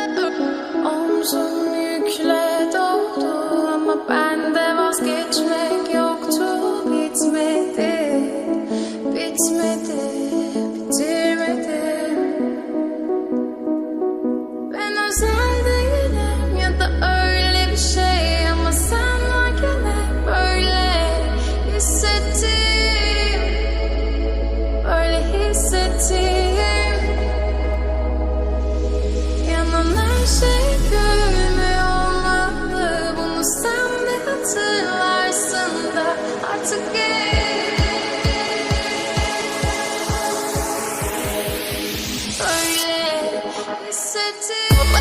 Omzum yükle doldu ama bende vazgeçmek yoktu. Bitmedi, bitmedi, bitirmedim. Ben özel değilim ya da öyle bir şey, ama sen varken hep böyle hissettim, böyle hissettim. Yanan her şey görülmüyor olmalı, bunu sen de hatırlarsın da artık böyle hissettim.